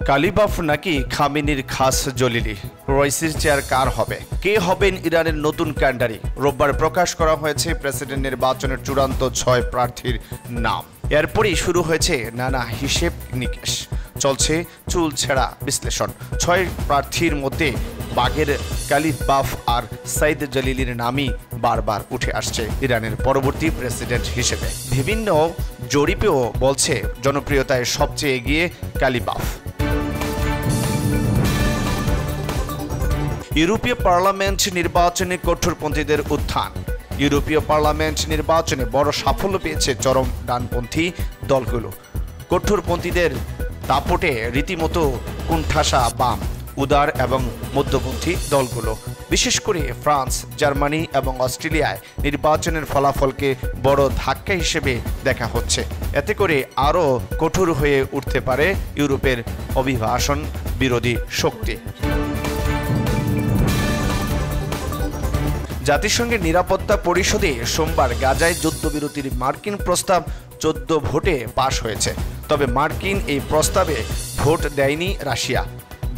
Qalibaf নাকি খামেনির খাস জলিলি, রইসির chair car হবে, কে হবেন ইরানের নতুন ক্যান্ডারি? রোববার প্রকাশ করা হয়েছে প্রেসিডেন্ট নির্বাচনের চূড়ান্ত 6 প্রার্থীর নাম। এরপরই শুরু হয়েছে নানা হিসেব নিকেশ, চলছে চুল ছেঁড়া বিশ্লেষণ। 6 প্রার্থীর মধ্যে বাগের কালিবাফ আর সাইদ জলিলির নামই বারবার উঠে আসছে ইরানের পরবর্তী প্রেসিডেন্ট হিসেবে। বিভিন্ন জরিপেও বলছে জনপ্রিয়তায় সবচেয়ে এগিয়ে কালিবাফ। ইউরোপীয় পার্লামেন্ট নির্বাচনে কঠোরপন্থীদের উত্থান। ইউরোপীয় পার্লামেন্ট নির্বাচনে বড় সাফল্য পেয়েছে চরম ডানপন্থী দলগুলো। কঠোরপন্থীদের দাপটে রীতিমতো কোণঠাসা বাম, উদার এবং মধ্যপন্থী দলগুলো। বিশেষ করে ফ্রান্স, জার্মানি এবং অস্ট্রেলিয়ায় নির্বাচনের ফলাফলকে বড় ধাক্কা হিসেবে দেখা হচ্ছে। এতে করে আরও কঠোর হয়ে উঠতে পারে ইউরোপের অভিবাসন বিরোধী শক্তি। জাতিসংঘের নিরাপত্তা পরিষদে সোমবার গাজায় যুদ্ধবিরতির মার্কিন প্রস্তাব 14 ভোটে পাশ হয়েছে। তবে মার্কিন এই প্রস্তাবে ভোট দেয়নি রাশিয়া,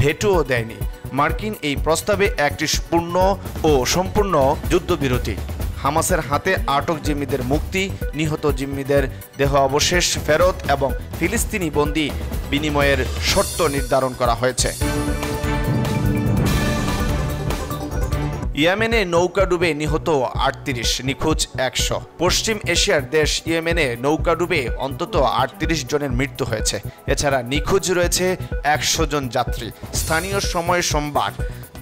ভেটোও দেয়নি। মার্কিন এই প্রস্তাবে একটি পূর্ণ ও সম্পূর্ণ যুদ্ধবিরতি, হামাসের হাতে আটক জিম্মিদের মুক্তি, নিহত জিম্মিদের দেহ অবশেষ ফেরত এবং ফিলিস্তিনি বন্দী বিনিময়ের শর্ত নির্ধারণ করা হয়েছে। ইয়েমেনে নৌকা ডুবে নিহত 38, নিখোঁজ 100। পশ্চিম এশিয়ার দেশ ইয়েমেনে নৌকা ডুবে অন্তত 38 জনের মৃত্যু হয়েছে। এছাড়া নিখোঁজ রয়েছে 100 জন যাত্রী। স্থানীয় সময় সোমবার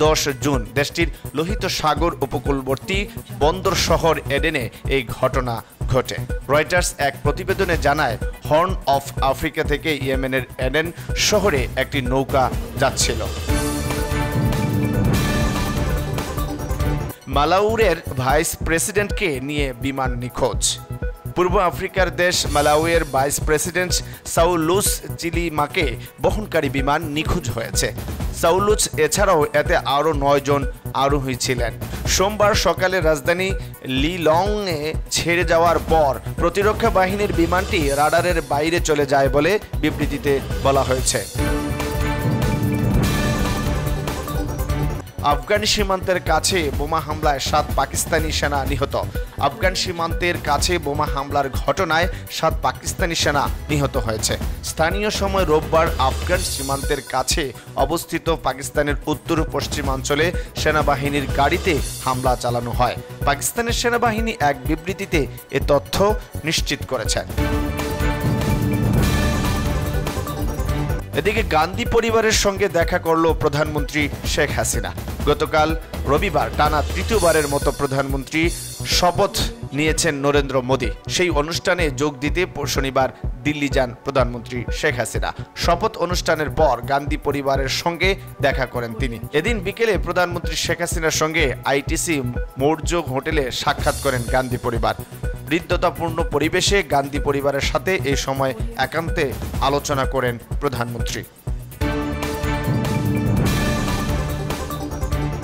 10 জুন দেশটির লোহিত সাগর উপকূলবর্তী বন্দর শহর এডেনে এই ঘটনা ঘটে। রয়টার্স এক প্রতিবেদনে জানায়, হর্ন অফ আফ্রিকা থেকে ইয়েমেনের এডেন শহরে একটি নৌকা যাচ্ছিল। মালাউইয়ের ভাইস প্রেসিডেন্টকে নিয়ে বিমান নিখোঁজ। পূর্ব আফ্রিকার দেশ মালাউইয়ের ভাইস প্রেসিডেন্ট সাউলুস চিলিমাকে বহনকারী বিমান নিখোঁজ হয়েছে। সাউলুস এছাড়াও এতে আরও 9 জন আরোহী ছিলেন। সোমবার সকালে রাজধানী লিলংয়ে ছেড়ে যাওয়ার পর প্রতিরক্ষা বাহিনীর বিমানটি রাডারের বাইরে চলে যায় বলে বিবৃতিতে বলা হয়েছে। আফগান সীমান্তের কাছে বোমা হামলায় 7 পাকিস্তানি সেনা নিহত। আফগান সীমান্তের কাছে বোমা হামলার ঘটনায় 7 পাকিস্তানি সেনা নিহত হয়েছে। স্থানীয় সময় রোববার আফগান সীমান্তের কাছে অবস্থিত পাকিস্তানের উত্তর পশ্চিমাঞ্চলে সেনাবাহিনীর গাড়িতে হামলা চালানো হয়। পাকিস্তানের সেনাবাহিনী এক বিবৃতিতে এ তথ্য নিশ্চিত করেছেন। এদিকে গান্ধী পরিবারের সঙ্গে দেখা করল প্রধানমন্ত্রী শেখ হাসিনা। গতকাল রবিবার টানা 3য়বারের মতো প্রধানমন্ত্রী শপথ নিয়েছেন নরেন্দ্র মোদী। সেই অনুষ্ঠানে যোগ দিতে শনিবার দিল্লি যান প্রধানমন্ত্রী শেখ হাসিনা। শপথ অনুষ্ঠানের পর গান্ধী পরিবারের সঙ্গে দেখা করেন তিনি। এদিন বিকেলে প্রধানমন্ত্রী শেখ হাসিনার সঙ্গে আইটিসি মৌর্য হোটেলে সাক্ষাৎ করেন গান্ধী পরিবার। হৃদ্যতাপূর্ণ পরিবেশে গান্ধী পরিবারের সাথে এই সময় একান্তে আলোচনা করেন প্রধানমন্ত্রী।